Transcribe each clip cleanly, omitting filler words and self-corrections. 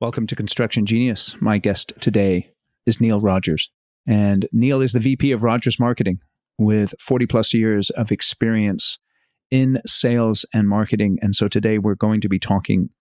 Welcome to Construction Genius. My guest today is Neil Rogers. And Neil is the VP of Rogers Marketing with 40 plus years of experience in sales and marketing. And so today we're going to be talking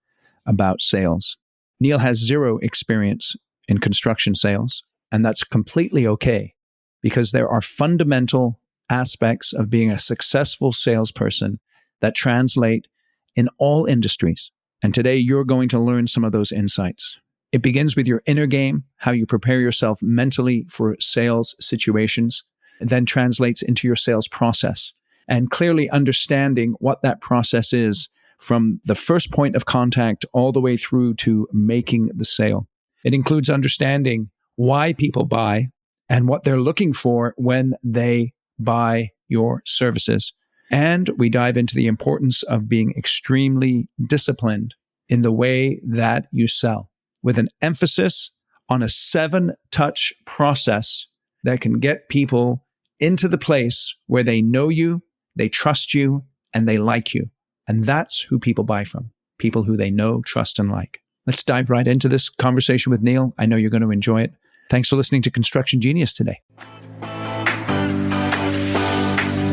about sales. Neil has zero experience in construction sales, and that's completely okay because there are fundamental aspects of being a successful salesperson that translate in all industries. And today you're going to learn some of those insights. It begins with your inner game, how you prepare yourself mentally for sales situations, and then translates into your sales process. And clearly understanding what that process is from the first point of contact all the way through to making the sale. It includes understanding why people buy and what they're looking for when they buy your services. And we dive into the importance of being extremely disciplined in the way that you sell, with an emphasis on a 7-touch process that can get people into the place where they know you, they trust you, and they like you. And that's who people buy from, people who they know, trust, and like. Let's dive right into this conversation with Neil. I know you're going to enjoy it. Thanks for listening to Construction Genius today.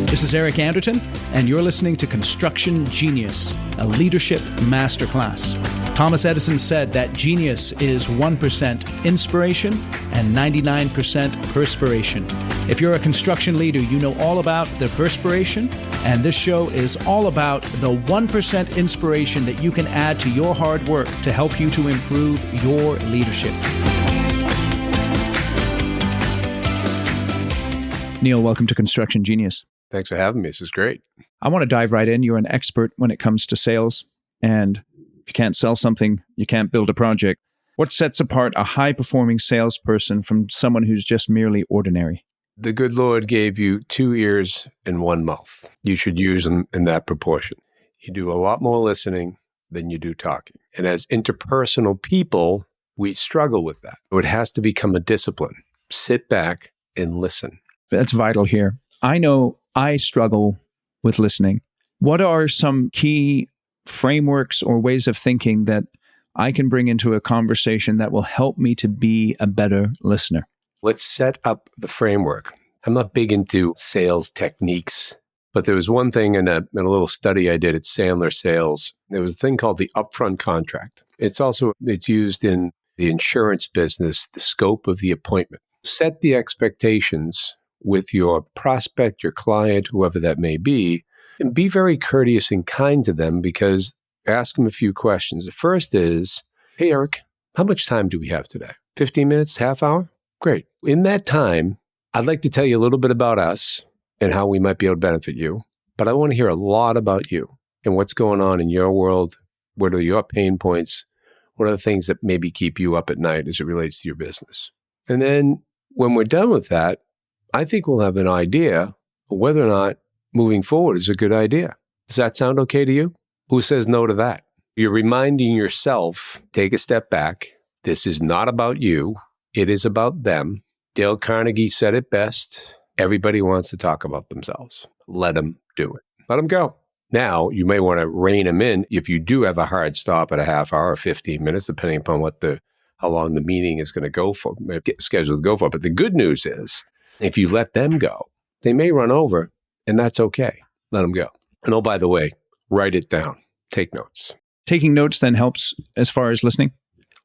This is Eric Anderton, and you're listening to Construction Genius, a leadership masterclass. Thomas Edison said that genius is 1% inspiration and 99% perspiration. If you're a construction leader, you know all about the perspiration, and this show is all about the 1% inspiration that you can add to your hard work to help you to improve your leadership. Neil, welcome to Construction Genius. Thanks for having me. This is great. I want to dive right in. You're an expert when it comes to sales. And if you can't sell something, you can't build a project. What sets apart a high-performing salesperson from someone who's just merely ordinary? The good Lord gave you 2 ears and 1 mouth. You should use them in that proportion. You do a lot more listening than you do talking. And as interpersonal people, we struggle with that. It has to become a discipline. Sit back and listen. That's vital here. I know I struggle with listening. What are some key frameworks or ways of thinking that I can bring into a conversation that will help me to be a better listener? Let's set up the framework. I'm not big into sales techniques, but there was one thing in a little study I did at Sandler Sales. There was a thing called the upfront contract. It's used in the insurance business, the scope of the appointment. Set the expectations with your prospect, your client, whoever that may be, and be very courteous and kind to them because ask them a few questions. The first is, hey, Eric, how much time do we have today? 15 minutes, half hour? Great. In that time, I'd like to tell you a little bit about us and how we might be able to benefit you, but I want to hear a lot about you and what's going on in your world. What are your pain points? What are the things that maybe keep you up at night as it relates to your business? And then when we're done with that, I think we'll have an idea of whether or not moving forward is a good idea. Does that sound okay to you? Who says no to that? You're reminding yourself, take a step back. This is not about you. It is about them. Dale Carnegie said it best. Everybody wants to talk about themselves. Let them do it. Let them go. Now, you may want to rein them in if you do have a hard stop at a half hour or 15 minutes, depending upon how long the meeting is going to go for, get scheduled to go for. But the good news is, if you let them go, they may run over, and that's okay. Let them go. And oh, by the way, write it down. Take notes. Taking notes then helps as far as listening?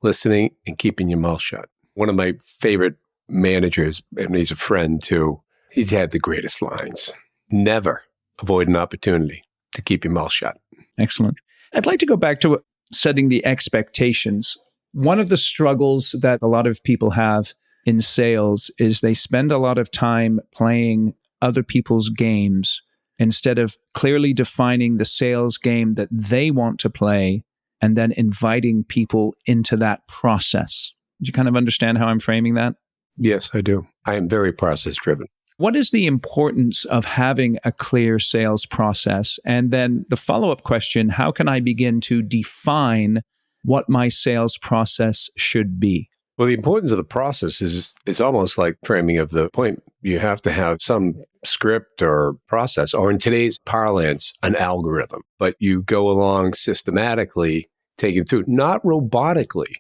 Listening and keeping your mouth shut. One of my favorite managers, and he's a friend too, he had the greatest lines. Never avoid an opportunity to keep your mouth shut. Excellent. I'd like to go back to setting the expectations. One of the struggles that a lot of people have in sales is they spend a lot of time playing other people's games instead of clearly defining the sales game that they want to play and then inviting people into that process. Do you kind of understand how I'm framing that? Yes, I do. I am very process driven. What is the importance of having a clear sales process? And then the follow-up question, how can I begin to define what my sales process should be? Well, the importance of the process is almost like framing of the appointment. You have to have some script or process, or in today's parlance, an algorithm. But you go along systematically, taking through, not robotically,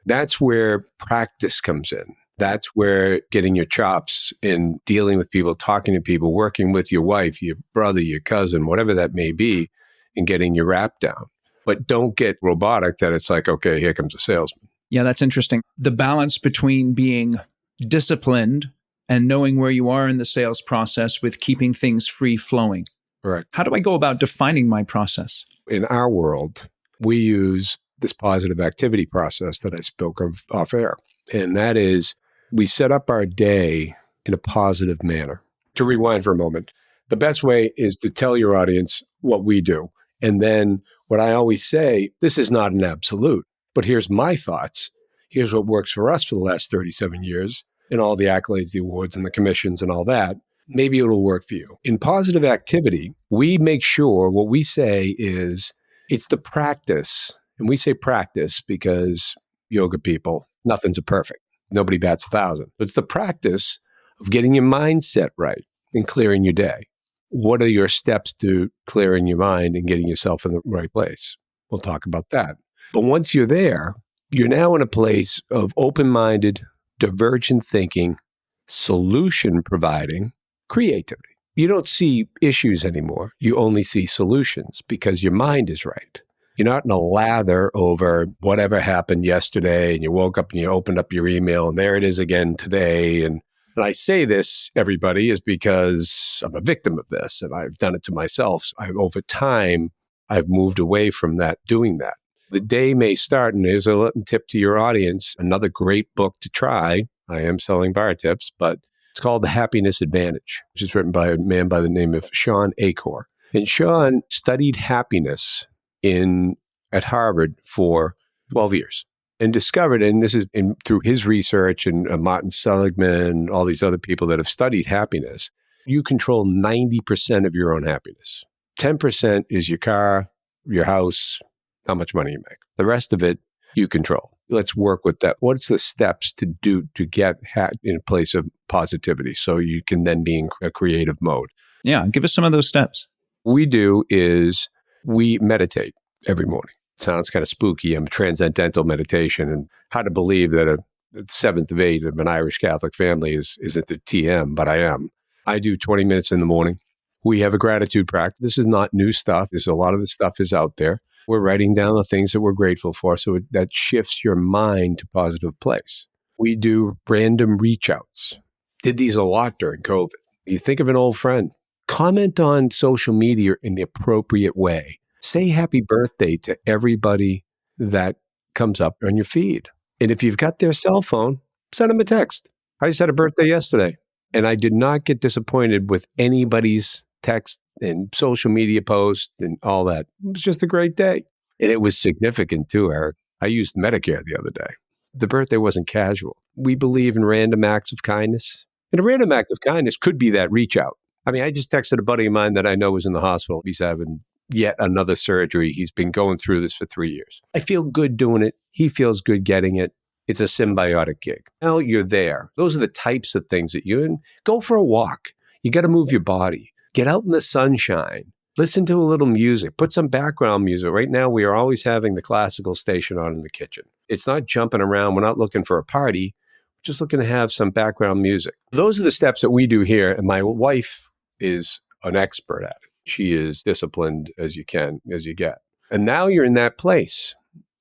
That's where practice comes in. That's where getting your chops in dealing with people, talking to people, working with your wife, your brother, your cousin, whatever that may be, and getting your rap down. But don't get robotic that it's like, okay, here comes a salesman. Yeah, that's interesting. The balance between being disciplined and knowing where you are in the sales process with keeping things free flowing. Right. How do I go about defining my process? In our world, we use this positive activity process that I spoke of off air. And that is, we set up our day in a positive manner. To rewind for a moment, the best way is to tell your audience what we do. And then what I always say, this is not an absolute, but here's my thoughts. Here's what works for us for the last 37 years and all the accolades, the awards and the commissions and all that. Maybe it'll work for you. In positive activity, we make sure what we say is it's the practice. And we say practice because yoga people, nothing's a perfect. Nobody bats 1,000. It's the practice of getting your mindset right and clearing your day. What are your steps to clearing your mind and getting yourself in the right place? We'll talk about that. But once you're there, you're now in a place of open-minded, divergent thinking, solution providing, creativity. You don't see issues anymore. You only see solutions because your mind is right. You're not in a lather over whatever happened yesterday and you woke up and you opened up your email and there it is again today. And I say this, everybody, is because I'm a victim of this and I've done it to myself. So over time, I've moved away from that, doing that. The day may start, and here's a little tip to your audience, another great book to try. I am selling bar tips, but it's called The Happiness Advantage, which is written by a man by the name of Sean Achor. And Sean studied happiness at Harvard for 12 years and discovered, and this is through his research and Martin Seligman, all these other people that have studied happiness, you control 90% of your own happiness. 10% is your car, your house, how much money you make. The rest of it, you control. Let's work with that. What's the steps to do to get in a place of positivity so you can then be in a creative mode? Yeah, give us some of those steps. What we do is we meditate every morning. It sounds kind of spooky. I'm transcendental meditation, and hard to believe that a seventh of eight of an Irish Catholic family isn't the TM, but I am. I do 20 minutes in the morning. We have a gratitude practice. This is not new stuff. A lot of the stuff is out there. We're writing down the things that we're grateful for, so that shifts your mind to a positive place. We do random reach outs. Did these a lot during COVID. You think of an old friend. Comment on social media in the appropriate way. Say happy birthday to everybody that comes up on your feed. And if you've got their cell phone, send them a text. I just had a birthday yesterday, and I did not get disappointed with anybody's text and social media posts and all that. It was just a great day. And it was significant too, Eric. I used Medicare the other day. The birthday wasn't casual. We believe in random acts of kindness. And a random act of kindness could be that reach out. I mean, I just texted a buddy of mine that I know was in the hospital. He's having yet another surgery. He's been going through this for 3 years. I feel good doing it. He feels good getting it. It's a symbiotic gig. Now you're there. Those are the types of things that go for a walk. You got to move your body. Get out in the sunshine. Listen to a little music. Put some background music. Right now, we are always having the classical station on in the kitchen. It's not jumping around. We're not looking for a party. We're just looking to have some background music. Those are the steps that we do here. And my wife is an expert at it. She is disciplined as you get. And now you're in that place.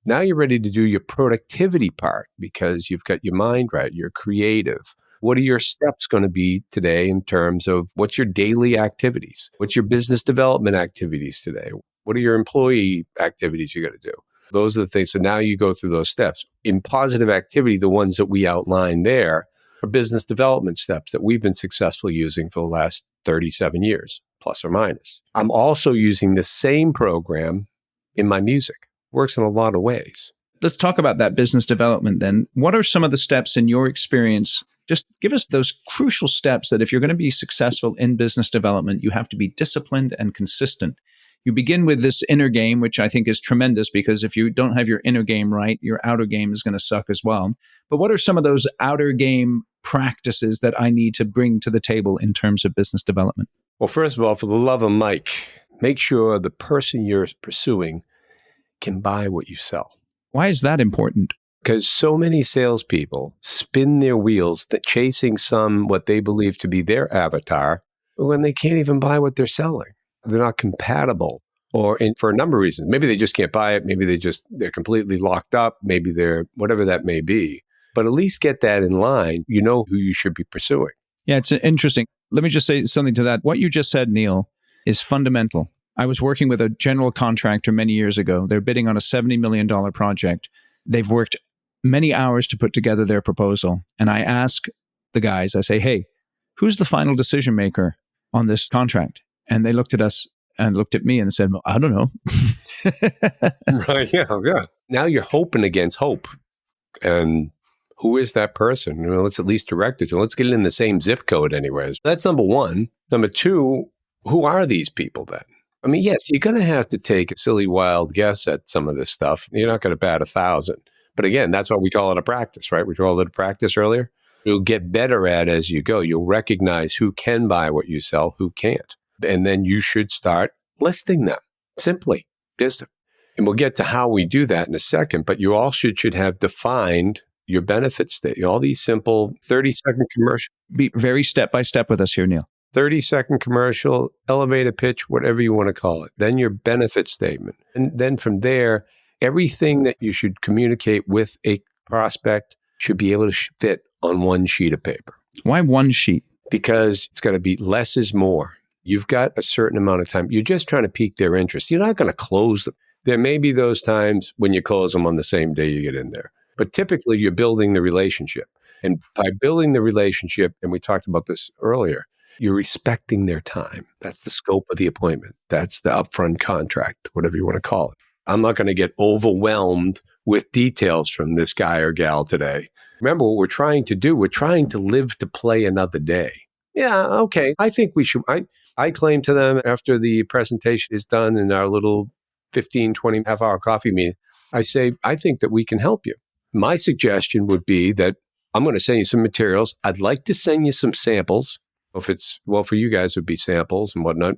Now you're ready to do your productivity part because you've got your mind right. You're creative. What are your steps going to be today in terms of what's your daily activities? What's your business development activities today? What are your employee activities you got to do? Those are the things. So now you go through those steps. In positive activity, the ones that we outline there are business development steps that we've been successful using for the last 37 years, plus or minus. I'm also using the same program in my music. Works in a lot of ways. Let's talk about that business development then. What are some of the steps in your experience? Just give us those crucial steps that if you're going to be successful in business development, you have to be disciplined and consistent. You begin with this inner game, which I think is tremendous because if you don't have your inner game right, your outer game is going to suck as well. But what are some of those outer game practices that I need to bring to the table in terms of business development? Well, first of all, for the love of Mike, make sure the person you're pursuing can buy what you sell. Why is that important? Because so many salespeople spin their wheels chasing what they believe to be their avatar when they can't even buy what they're selling. They're not compatible, for a number of reasons. Maybe they just can't buy it. Maybe they're completely locked up. Maybe they're whatever that may be. But at least get that in line. You know who you should be pursuing. Yeah, it's interesting. Let me just say something to that. What you just said, Neil, is fundamental. I was working with a general contractor many years ago. They're bidding on a $70 million project. They've worked many hours to put together their proposal. And I ask the guys, I say, hey, who's the final decision maker on this contract? And they looked at us and looked at me and said, well, I don't know. Right. Yeah. Now you're hoping against hope. And who is that person? Let's at least direct it to. Let's get it in the same zip code anyways. That's number one. Number two, who are these people then? I mean, yes, you're going to have to take a silly, wild guess at some of this stuff. You're not going to bat 1,000. But again, that's why we call it a practice, right? We called it a practice earlier. You'll get better at as you go. You'll recognize who can buy what you sell, who can't. And then you should start listing them simply. And we'll get to how we do that in a second. But you all should have defined your benefit statement. All these simple 30-second commercial. Be very step by step with us here, Neil. 30-second commercial, elevator pitch, whatever you want to call it. Then your benefit statement. And then from there, everything that you should communicate with a prospect should be able to fit on one sheet of paper. Why one sheet? Because it's got to be less is more. You've got a certain amount of time. You're just trying to pique their interest. You're not going to close them. There may be those times when you close them on the same day you get in there. But typically, you're building the relationship. And by building the relationship, and we talked about this earlier, you're respecting their time. That's the scope of the appointment. That's the upfront contract, whatever you want to call it. I'm not going to get overwhelmed with details from this guy or gal today. Remember what we're trying to do. We're trying to live to play another day. Yeah, okay. I think we should. I claim to them after the presentation is done in our little 15, 20 half-hour coffee meeting, I say, I think that we can help you. My suggestion would be that I'm going to send you some materials. I'd like to send you some samples. If it's, well, for you guys, it would be samples and whatnot.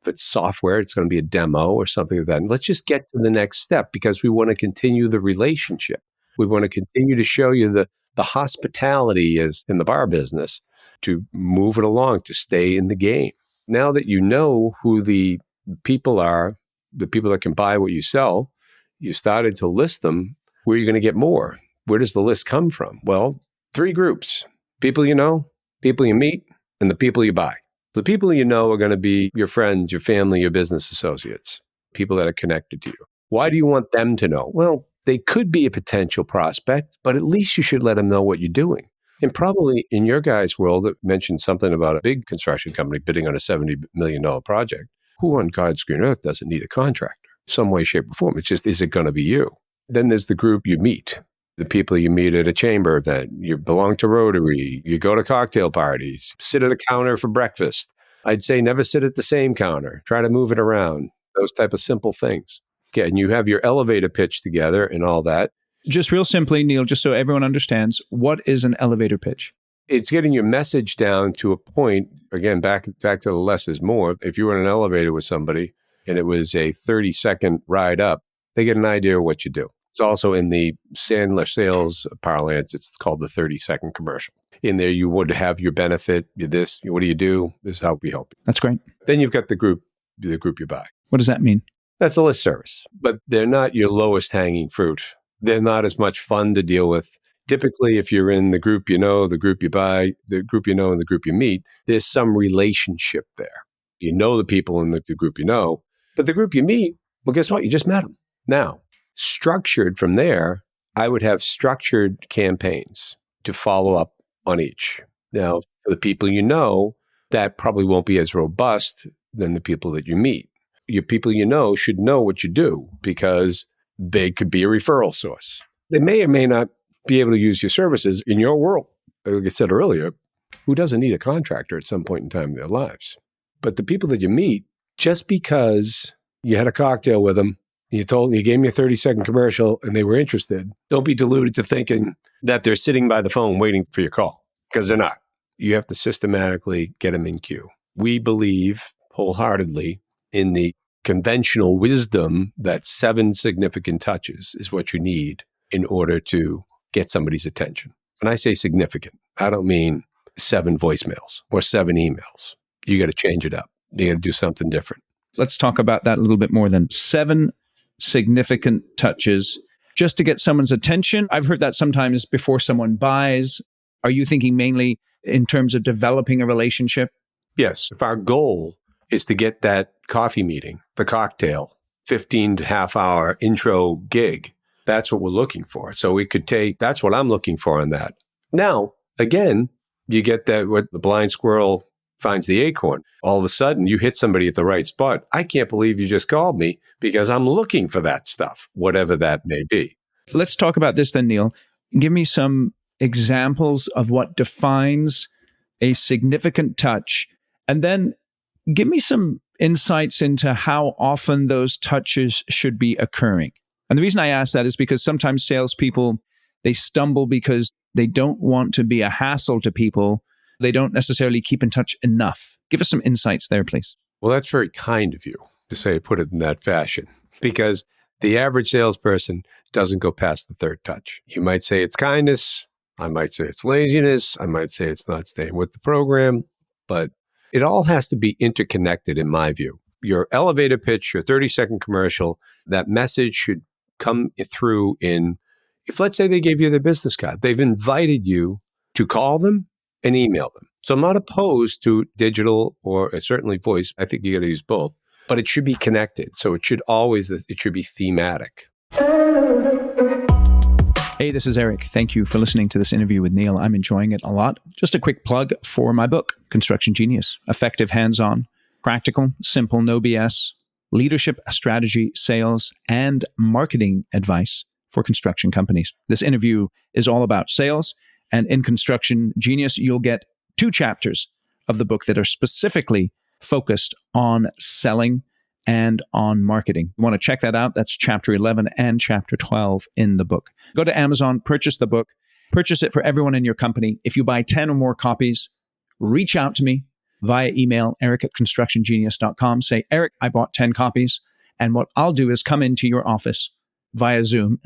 If it's software, it's going to be a demo or something like that. And let's just get to the next step because we want to continue the relationship. We want to continue to show you the hospitality is in the bar business to move it along, to stay in the game. Now that you know who the people are, the people that can buy what you sell, you started to list them. Where are you going to get more? Where does the list come from? Well, 3 groups: people you know, people you meet, and the people you buy. The people you know are going to be your friends, your family, your business associates, people that are connected to you. Why do you want them to know? Well, they could be a potential prospect, but at least you should let them know what you're doing. And probably in your guys' world, it mentioned something about a big construction company bidding on a $70 million project. Who on God's green earth doesn't need a contractor? Some way, shape, or form. It's just, is it going to be you? Then there's the group you meet, the people you meet at a chamber event. You belong to Rotary. You go to cocktail parties, sit at a counter for breakfast. I'd say never sit at the same counter. Try to move it around. Those type of simple things. Okay, and you have your elevator pitch together and all that. Just real simply, Neil, just so everyone understands, what is an elevator pitch? It's getting your message down to a point, again, back to the less is more. If you were in an elevator with somebody and it was a 30-second ride up, they get an idea of what you do. It's also in the Sandler sales parlance, it's called the 30-second commercial. In there, you would have your benefit, this, what do you do? This is how we help you. That's great. Then you've got the group you buy. What does that mean? That's a list service, but they're not your lowest hanging fruit. They're not as much fun to deal with. Typically, if you're in the group you know, the group you buy, the group you know, and the group you meet, there's some relationship there. You know the people in the group you know, but the group you meet, well, guess what? You just met them. Now, structured from there, I would have structured campaigns to follow up on each. Now, for the people you know, that probably won't be as robust than the people that you meet. Your people you know should know what you do because they could be a referral source. They may or may not be able to use your services in your world. Like I said earlier, who doesn't need a contractor at some point in time in their lives? But the people that you meet, just because you had a cocktail with them, you gave me a 30-second commercial and they were interested, don't be deluded to thinking that they're sitting by the phone waiting for your call, because they're not. You have to systematically get them in queue. We believe wholeheartedly in the conventional wisdom that 7 significant touches is what you need in order to get somebody's attention. When I say significant, I don't mean 7 voicemails or 7 emails. You got to change it up. You got to do something different. Let's talk about that a little bit more then. 7 significant touches just to get someone's attention. I've heard that sometimes before someone buys. Are you thinking mainly in terms of developing a relationship? Yes. If our goal is to get that coffee meeting, the cocktail, 15 to half hour intro gig, that's what we're looking for. So we could that's what I'm looking for on that. Now, again, you get that what the blind squirrel finds the acorn. All of a sudden, you hit somebody at the right spot. I can't believe you just called me because I'm looking for that stuff, whatever that may be. Let's talk about this then, Neil. Give me some examples of what defines a significant touch, and then give me some insights into how often those touches should be occurring. And the reason I ask that is because sometimes salespeople, they stumble because they don't want to be a hassle to people. They don't necessarily keep in touch enough. Give us some insights there, please. Well, that's very kind of you to say, put it in that fashion, because the average salesperson doesn't go past the third touch. You might say it's kindness. I might say it's laziness. I might say it's not staying with the program, but it all has to be interconnected in my view. Your elevator pitch, your 30-second commercial, that message should come through if let's say they gave you their business card, they've invited you to call them and email them. So I'm not opposed to digital or certainly voice. I think you got to use both, but it should be connected. So it should be thematic. Hey, this is Eric. Thank you for listening to this interview with Neil. I'm enjoying it a lot. Just a quick plug for my book, Construction Genius: Effective Hands-On, Practical, Simple, No BS, Leadership, Strategy, Sales, and Marketing Advice for Construction Companies. This interview is all about sales, and in Construction Genius, you'll get 2 chapters of the book that are specifically focused on selling and on marketing. You want to check that out? That's chapter 11 and chapter 12 in the book. Go to Amazon, purchase the book, purchase it for everyone in your company. If you buy 10 or more copies, reach out to me via email, eric@constructiongenius.com. Say, Eric, I bought 10 copies. And what I'll do is come into your office via Zoom.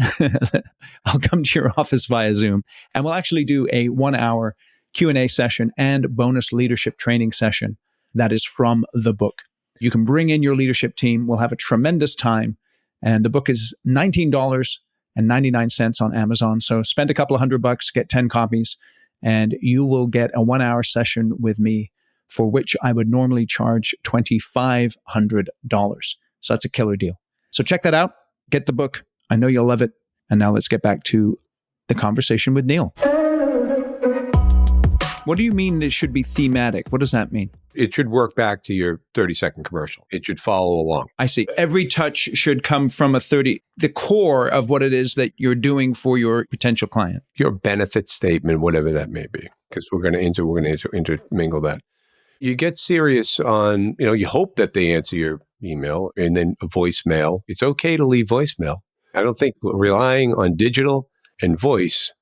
I'll come to your office via Zoom, and we'll actually do a 1-hour Q&A session and bonus leadership training session that is from the book. You can bring in your leadership team. We'll have a tremendous time. And the book is $19.99 on Amazon. So spend a couple of $100, get 10 copies, and you will get a 1-hour session with me, for which I would normally charge $2,500. So that's a killer deal. So check that out. Get the book. I know you'll love it. And now let's get back to the conversation with Neil. What do you mean it should be thematic? What does that mean? It should work back to your 30-second commercial. It should follow along. I see. Every touch should come from the core of what it is that you're doing for your potential client. Your benefit statement, whatever that may be, because we're going to intermingle that. You get serious on, you hope that they answer your email and then a voicemail. It's okay to leave voicemail. I don't think relying on digital and voice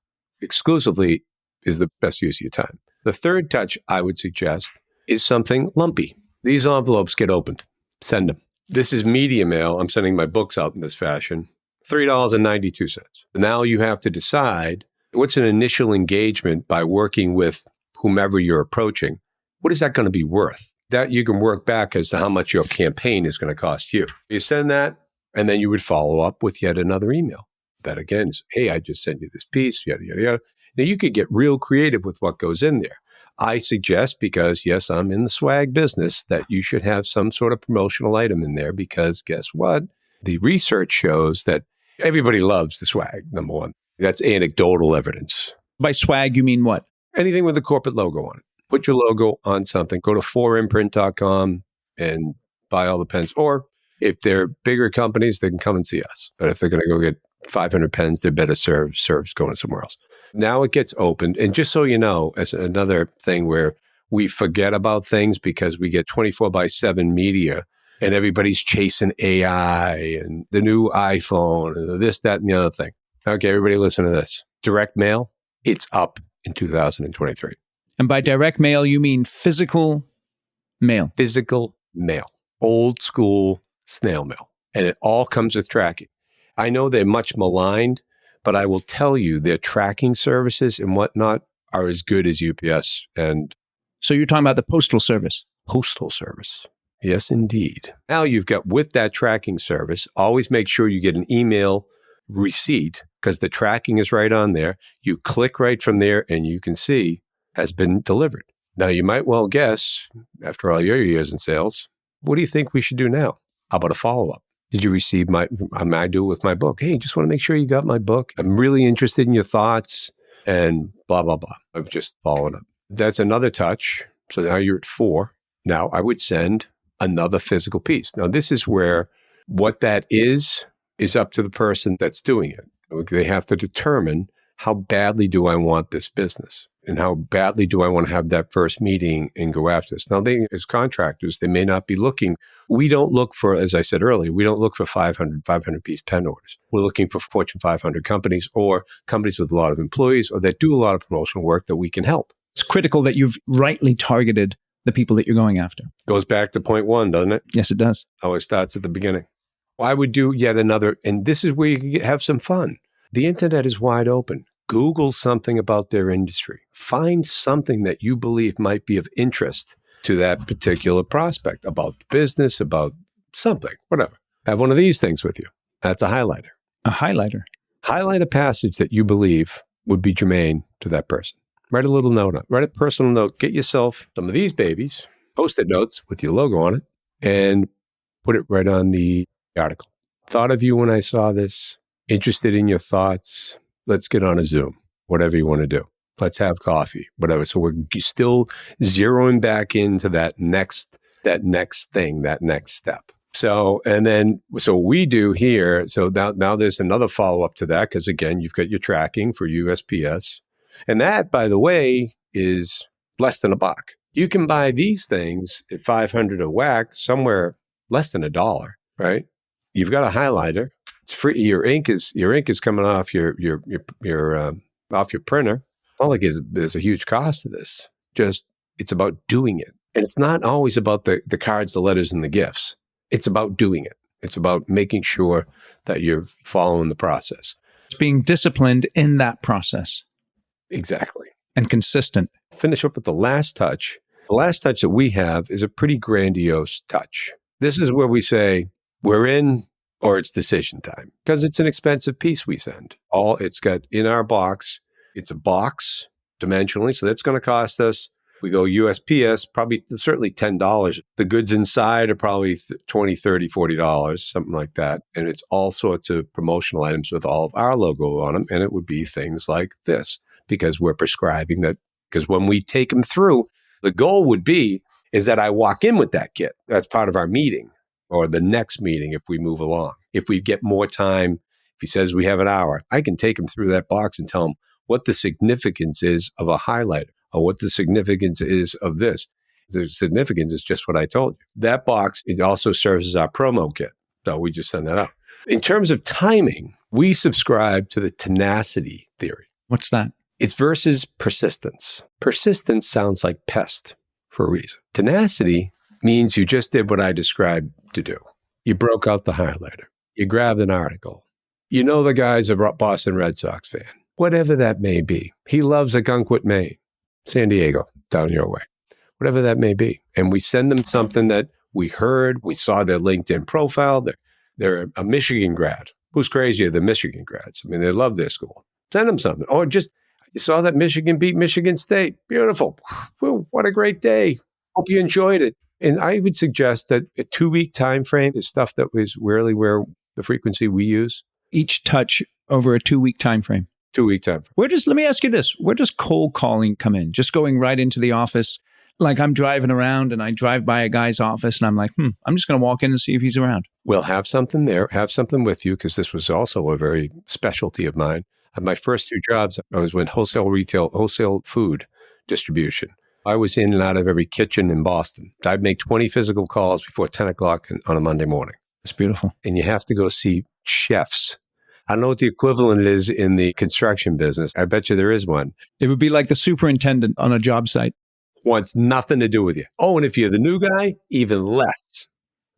exclusively is the best use of your time. The third touch I would suggest is something lumpy. These envelopes get opened. Send them. This is media mail. I'm sending my books out in this fashion. $3.92. Now you have to decide what's an initial engagement by working with whomever you're approaching. What is that going to be worth? That you can work back as to how much your campaign is going to cost you. You send that, and then you would follow up with yet another email. That again is, hey, I just sent you this piece, yada, yada, yada. Now you could get real creative with what goes in there. I suggest, because yes, I'm in the swag business, that you should have some sort of promotional item in there, because guess what? The research shows that everybody loves the swag, number one. That's anecdotal evidence. By swag, you mean what? Anything with a corporate logo on it. Put your logo on something. Go to 4imprint.com and buy all the pens. Or if they're bigger companies, they can come and see us. But if they're going to go get 500 pens, they're better served going somewhere else. Now it gets opened. And just so you know, as another thing where we forget about things because we get 24/7 media and everybody's chasing AI and the new iPhone and this, that, and the other thing. Okay, everybody listen to this. Direct mail, it's up in 2023. And by direct mail, you mean physical mail? Physical mail. Old school snail mail. And it all comes with tracking. I know they're much maligned, But I will tell you, their tracking services and whatnot are as good as UPS and So you're talking about the postal service. postal service. Yes, indeed. Now you've got, with that tracking service, always make sure you get an email receipt because the tracking is right on there. You click right from there and you can see has been delivered. Now you might well guess, after all your years in sales, what do you think we should do now? How about a follow-up? Did you receive I do it with my book? Hey, just want to make sure you got my book. I'm really interested in your thoughts and blah, blah, blah. I've just followed up. That's another touch. So now you're at 4. Now I would send another physical piece. Now this is where what that is up to the person that's doing it. They have to determine how badly do I want this business and how badly do I want to have that first meeting and go after this. Now they, as contractors, they may not be looking. We don't look for, as I said earlier, we don't look for 500 piece pen orders. We're looking for Fortune 500 companies or companies with a lot of employees or that do a lot of promotional work that we can help. It's critical that you've rightly targeted the people that you're going after. Goes back to point 1, doesn't it? Yes, it does. Always starts at the beginning. I would do yet another, and this is where you can have some fun. The internet is wide open. Google something about their industry. Find something that you believe might be of interest to that particular prospect, about the business, about something, whatever. Have one of these things with you. That's a highlighter. A highlighter. Highlight a passage that you believe would be germane to that person. Write a little note on it. Write a personal note. Get yourself some of these babies, Post-it notes with your logo on it, and put it right on the article. Thought of you when I saw this. Interested in your thoughts. Let's get on a Zoom. Whatever you want to do. Let's have coffee. Whatever. So we're still zeroing back into that next thing, that next step. So we do here. So now there's another follow-up to that because again, you've got your tracking for USPS. And that, by the way, is less than $1. You can buy these things at $500 a whack, somewhere less than $1, right? You've got a highlighter. It's free. Your ink is coming off your off your printer. Not like there's a huge cost to this. Just it's about doing it, and it's not always about the cards, the letters, and the gifts. It's about doing it. It's about making sure that you're following the process. It's being disciplined in that process. Exactly. And consistent. Finish up with the last touch. The last touch that we have is a pretty grandiose touch. This is where we say, we're in or it's decision time. Because it's an expensive piece we send. It's got in our box, it's a box dimensionally, so that's going to cost us. We go USPS, certainly $10. The goods inside are probably $20, $30, $40, something like that. And it's all sorts of promotional items with all of our logo on them. And it would be things like this. Because we're prescribing that, because when we take them through, the goal would be is that I walk in with that kit. That's part of our meeting or the next meeting if we move along. If we get more time, if he says we have an hour, I can take him through that box and tell him what the significance is of a highlighter or what the significance is of this. The significance is just what I told you. That box, it also serves as our promo kit. So we just send that out. In terms of timing, we subscribe to the tenacity theory. What's that? It's versus persistence. Persistence sounds like pest for a reason. Tenacity means you just did what I described to do. You broke out the highlighter. You grabbed an article. You know the guy's a Boston Red Sox fan. Whatever that may be. He loves Algonquin, Maine, San Diego, down your way. Whatever that may be. And we send them something that we heard. We saw their LinkedIn profile. They're a Michigan grad. Who's crazier than Michigan grads? I mean, they love their school. Send them something. Or just, you saw that Michigan beat Michigan State. Beautiful. Whew, what a great day. Hope you enjoyed it. And I would suggest that a 2-week time frame is stuff that was rarely where the frequency we use. Each touch over a 2-week time frame. 2-week time frame. Let me ask you this. Where does cold calling come in? Just going right into the office? Like I'm driving around and I drive by a guy's office and I'm like, I'm just going to walk in and see if he's around. We'll have something there. Have something with you because this was also a very specialty of mine. My first 2 jobs, I was in wholesale food distribution. I was in and out of every kitchen in Boston. I'd make 20 physical calls before 10 o'clock on a Monday morning. It's beautiful. And you have to go see chefs. I don't know what the equivalent is in the construction business. I bet you there is one. It would be like the superintendent on a job site. Wants nothing to do with you. Oh, and if you're the new guy, even less.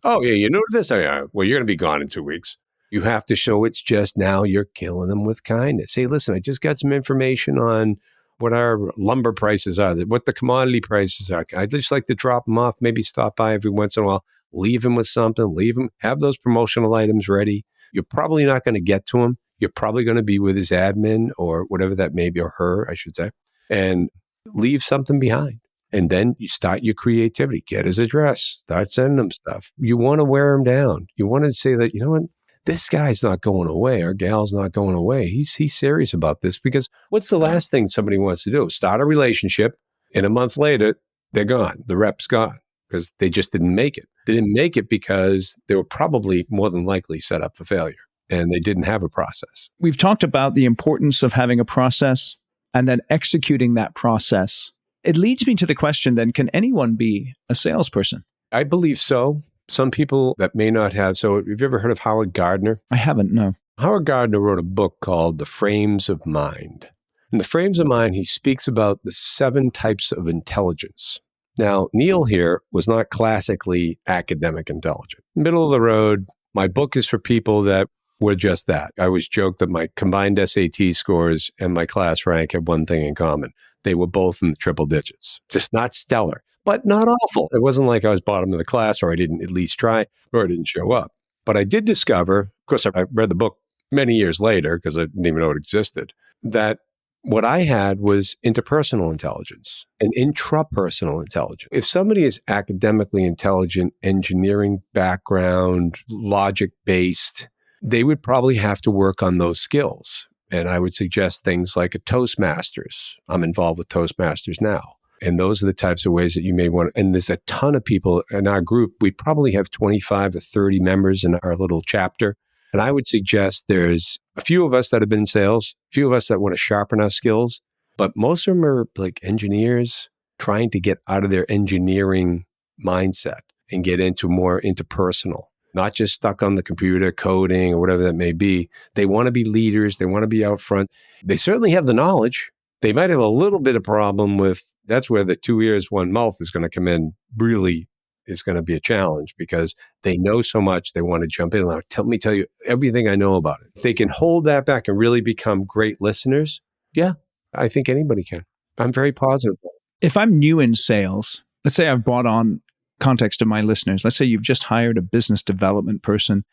Oh, yeah, you're new to this? Oh, yeah. Well, you're going to be gone in 2 weeks. You have to show it's just now you're killing them with kindness. Hey, listen, I just got some information on what our lumber prices are, what the commodity prices are. I'd just like to drop them off, maybe stop by every once in a while, leave them with something, have those promotional items ready. You're probably not going to get to him. You're probably going to be with his admin or whatever that may be, or her, I should say, and leave something behind. And then you start your creativity, get his address, start sending him stuff. You want to wear him down. You want to say that, you know what? This guy's not going away. Our gal's not going away. He's serious about this, because what's the last thing somebody wants to do? Start a relationship, and a month later, they're gone. The rep's gone because they just didn't make it. They didn't make it because they were probably more than likely set up for failure, and they didn't have a process. We've talked about the importance of having a process and then executing that process. It leads me to the question then, can anyone be a salesperson? I believe so. Some people that may not have. So have you ever heard of Howard Gardner? I haven't, no. Howard Gardner wrote a book called The Frames of Mind. In The Frames of Mind, he speaks about the 7 types of intelligence. Now, Neil here was not classically academic intelligent. Middle of the road. My book is for people that were just that. I always joke that my combined SAT scores and my class rank have one thing in common. They were both in the triple digits, just not stellar, but not awful. It wasn't like I was bottom of the class, or I didn't at least try, or I didn't show up. But I did discover, of course, I read the book many years later because I didn't even know it existed, that what I had was interpersonal intelligence and intrapersonal intelligence. If somebody is academically intelligent, engineering background, logic-based, they would probably have to work on those skills. And I would suggest things like a Toastmasters. I'm involved with Toastmasters now. And those are the types of ways that you may want. And there's a ton of people in our group. We probably have 25 or 30 members in our little chapter. And I would suggest there's a few of us that have been in sales, a few of us that want to sharpen our skills, but most of them are like engineers trying to get out of their engineering mindset and get into more interpersonal, not just stuck on the computer coding or whatever that may be. They want to be leaders. They want to be out front. They certainly have the knowledge. They might have a little bit of problem with, that's where the 2 ears, 1 mouth is going to come in, really is going to be a challenge, because they know so much. They want to jump in. Like, let me tell you everything I know about it. If they can hold that back and really become great listeners, yeah, I think anybody can. I'm very positive. If I'm new in sales, let's say I've brought on context to my listeners. Let's say you've just hired a business development person.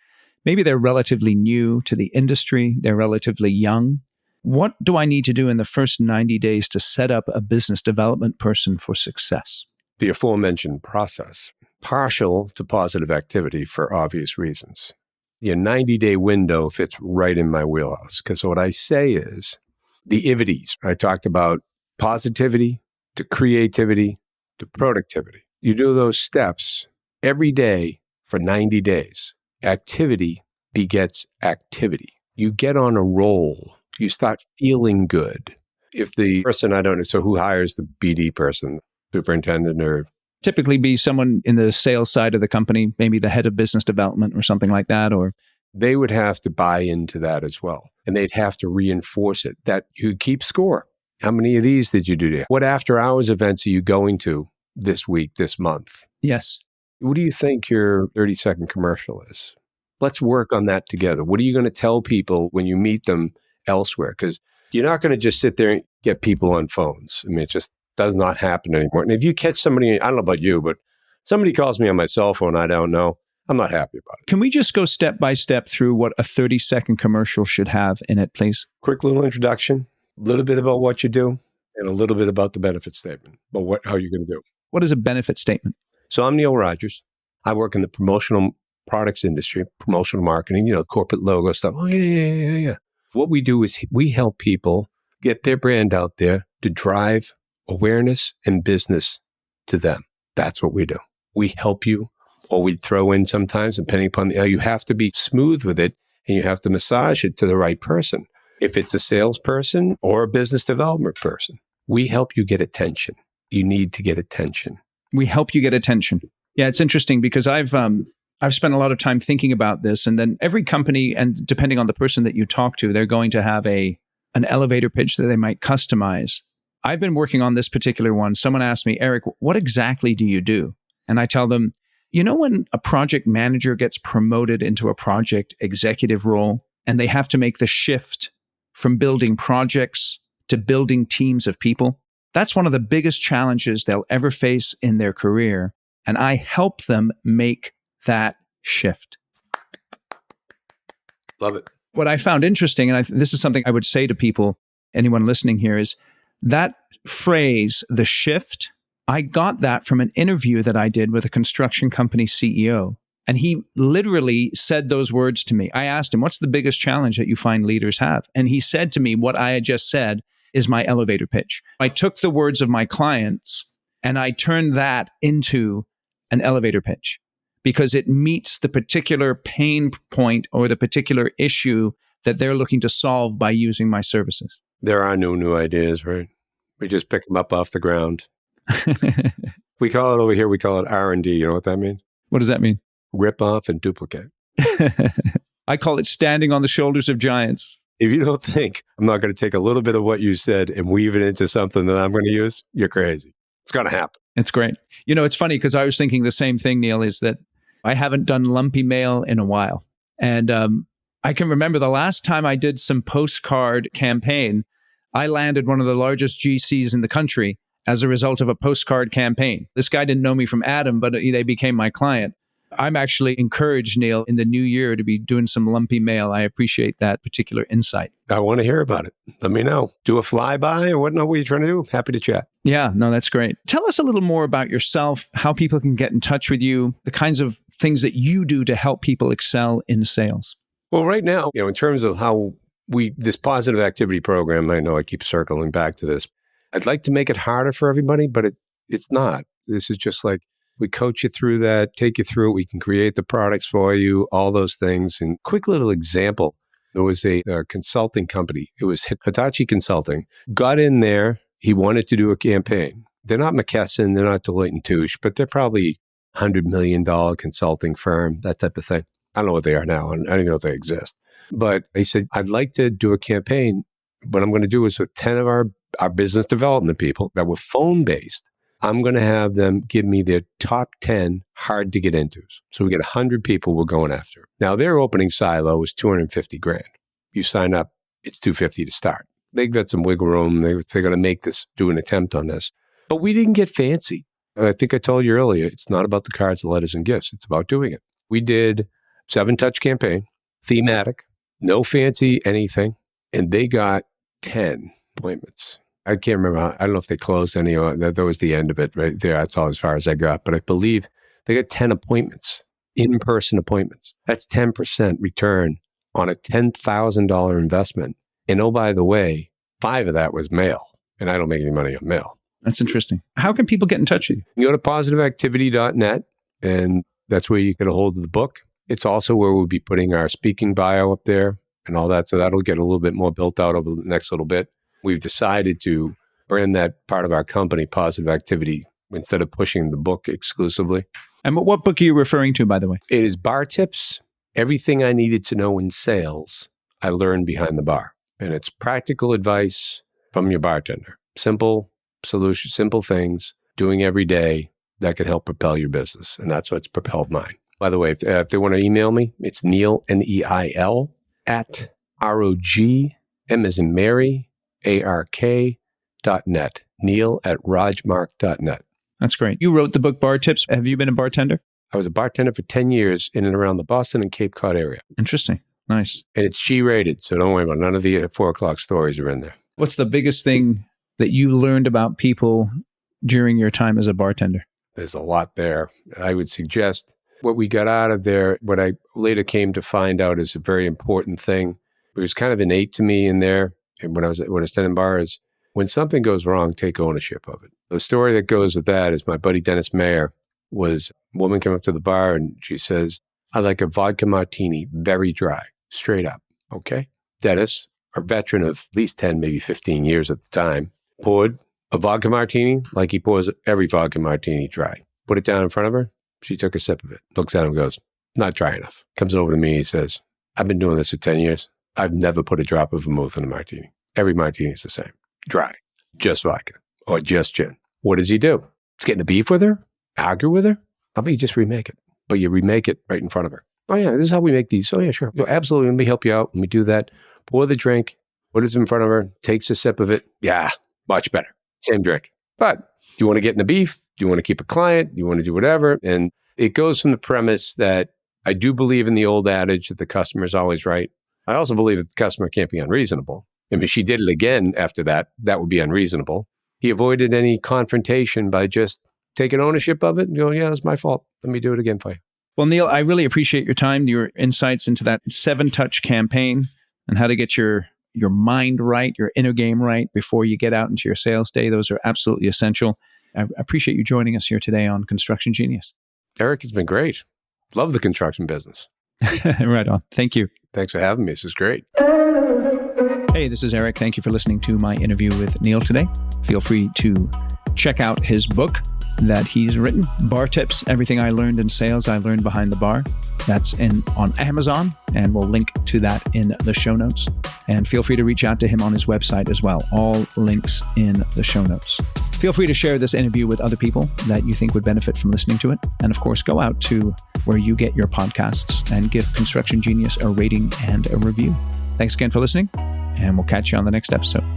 Maybe they're relatively new to the industry. They're relatively young. What do I need to do in the first 90 days to set up a business development person for success? The aforementioned process, partial to positive activity for obvious reasons. The 90-day window fits right in my wheelhouse, because what I say is the IVITIs. I talked about positivity to creativity to productivity. You do those steps every day for 90 days. Activity begets activity. You get on a roll. You start feeling good. If the person, I don't know, so who hires the BD person, superintendent, or typically be someone in the sales side of the company, maybe the head of business development or something like that, or they would have to buy into that as well. And they'd have to reinforce it, that you keep score. How many of these did you do today? What after hours events are you going to this week, this month? Yes. What do you think your 30-second commercial is? Let's work on that together. What are you going to tell people when you meet them elsewhere? Because you're not going to just sit there and get people on phones. I mean, it just does not happen anymore. And if you catch somebody, I don't know about you, but somebody calls me on my cell phone, I don't know, I'm not happy about it. Can we just go step by step through what a 30-second commercial should have in it, please? Quick little introduction, a little bit about what you do, and a little bit about the benefit statement, about how you're going to do. What is a benefit statement? So I'm Neil Rogers. I work in the promotional products industry, promotional marketing, corporate logo stuff. Oh, yeah. What we do is we help people get their brand out there to drive awareness and business to them. That's what we do. We help you, or we throw in sometimes, depending upon you have to be smooth with it, and you have to massage it to the right person. If it's a salesperson or a business development person, we help you get attention. You need to get attention. We help you get attention. Yeah, it's interesting because I've spent a lot of time thinking about this, and then every company, and depending on the person that you talk to, they're going to have an elevator pitch that they might customize. I've been working on this particular one. Someone asked me, Eric, what exactly do you do? And I tell them, You know, when a project manager gets promoted into a project executive role and they have to make the shift from building projects to building teams of people, that's one of the biggest challenges they'll ever face in their career. And I help them make that shift. Love it. What I found interesting, and this is something I would say to people, anyone listening here, is that phrase, the shift, I got that from an interview that I did with a construction company CEO. And he literally said those words to me. I asked him, what's the biggest challenge that you find leaders have? And he said to me, what I had just said is my elevator pitch. I took the words of my clients and I turned that into an elevator pitch because it meets the particular pain point or the particular issue that they're looking to solve by using my services. There are no new ideas, right? We just pick them up off the ground. We call it over here, we call it R&D. You know what that means? What does that mean? Rip off and duplicate. I call it standing on the shoulders of giants. If you don't think I'm not going to take a little bit of what you said and weave it into something that I'm going to use, you're crazy. It's going to happen. It's great. You know, it's funny because I was thinking the same thing, Neil, is that I haven't done lumpy mail in a while. And I can remember the last time I did some postcard campaign, I landed one of the largest GCs in the country as a result of a postcard campaign. This guy didn't know me from Adam, but they became my client. I'm actually encouraged, Neil, in the new year to be doing some lumpy mail. I appreciate that particular insight. I want to hear about it. Let me know. Do a flyby or what are you trying to do? Happy to chat. Yeah, no, that's great. Tell us a little more about yourself, how people can get in touch with you, the kinds of things that you do to help people excel in sales. Well, right now, in terms of how this positive activity program, I know I keep circling back to this. I'd like to make it harder for everybody, but it's not. This is just like, we coach you through that, take you through it. We can create the products for you, all those things. And quick little example, there was a consulting company. It was Hitachi Consulting. Got in there. He wanted to do a campaign. They're not McKesson. They're not Deloitte & Touche, but they're probably $100 million consulting firm, that type of thing. I don't know what they are now. I don't even know if they exist. But he said, I'd like to do a campaign. What I'm going to do is with 10 of our business development people that were phone-based, I'm going to have them give me their top 10 hard to get into. So we get 100 people we're going after. Now, their opening silo was $250,000. You sign up, it's $250 to start. They've got some wiggle room. They're going to do an attempt on this. But we didn't get fancy. I think I told you earlier, it's not about the cards, the letters, and gifts. It's about doing it. We did 7-touch campaign, thematic, no fancy anything, and they got 10 appointments. I can't remember. I don't know if they closed any. That was the end of it right there. That's all as far as I got. But I believe they got 10 appointments, in-person appointments. That's 10% return on a $10,000 investment. And oh, by the way, 5 of that was mail. And I don't make any money on mail. That's interesting. How can people get in touch with you? You go to positiveactivity.net, and that's where you get a hold of the book. It's also where we'll be putting our speaking bio up there and all that. So that'll get a little bit more built out over the next little bit. We've decided to brand that part of our company, Positive Activity, instead of pushing the book exclusively. And what book are you referring to, by the way? It is Bar Tips. Everything I needed to know in sales, I learned behind the bar. And it's practical advice from your bartender. Simple solutions, simple things, doing every day that could help propel your business. And that's what's propelled mine. By the way, if they want to email me, it's Neil, Neil, at ROG, M as in Mary, ARK.net. Neil at rajmark.net. That's great. You wrote the book Bar Tips. Have you been a bartender? I was a bartender for 10 years in and around the Boston and Cape Cod area. Interesting. Nice. And it's G-rated, so don't worry about it. None of the 4 o'clock stories are in there. What's the biggest thing that you learned about people during your time as a bartender? There's a lot there. I would suggest what we got out of there, what I later came to find out is a very important thing. It was kind of innate to me in there. And when I was standing bar is when something goes wrong, take ownership of it. The story that goes with that is my buddy Dennis Mayer was a woman came up to the bar and she says, I like a vodka martini, very dry, straight up. Okay. Dennis, a veteran of at least 10, maybe 15 years at the time, poured a vodka martini like he pours every vodka martini dry. Put it down in front of her. She took a sip of it, looks at him and goes, not dry enough. Comes over to me. He says, I've been doing this for 10 years. I've never put a drop of vermouth in a martini. Every martini is the same. Dry. Just vodka or just gin. What does he do? He's getting a beef with her? Argue with her? How about you just remake it? but you remake it right in front of her. Oh yeah, this is how we make these. Oh yeah, sure. Go, absolutely. Let me help you out. Let me do that. Pour the drink, put it in front of her, takes a sip of it. Yeah, much better. Same drink. But do you want to get in the beef? Do you want to keep a client? Do you want to do whatever? And it goes from the premise that I do believe in the old adage that the customer is always right. I also believe that the customer can't be unreasonable. I mean, if she did it again after that, that would be unreasonable. He avoided any confrontation by just taking ownership of it and going, yeah, that's my fault. Let me do it again for you. Well, Neil, I really appreciate your time, your insights into that 7-touch campaign and how to get your mind right, your inner game right before you get out into your sales day. Those are absolutely essential. I appreciate you joining us here today on Construction Genius. Eric, it's been great. Love the construction business. Right on. Thank you. Thanks for having me. This is great. Hey, this is Eric. Thank you for listening to my interview with Neil today. Feel free to check out his book that he's written, Bar Tips, Everything I Learned in Sales, I Learned Behind the Bar. That's on Amazon, and we'll link to that in the show notes. And feel free to reach out to him on his website as well. All links in the show notes. Feel free to share this interview with other people that you think would benefit from listening to it. And of course, go out to where you get your podcasts and give Construction Genius a rating and a review. Thanks again for listening, and we'll catch you on the next episode.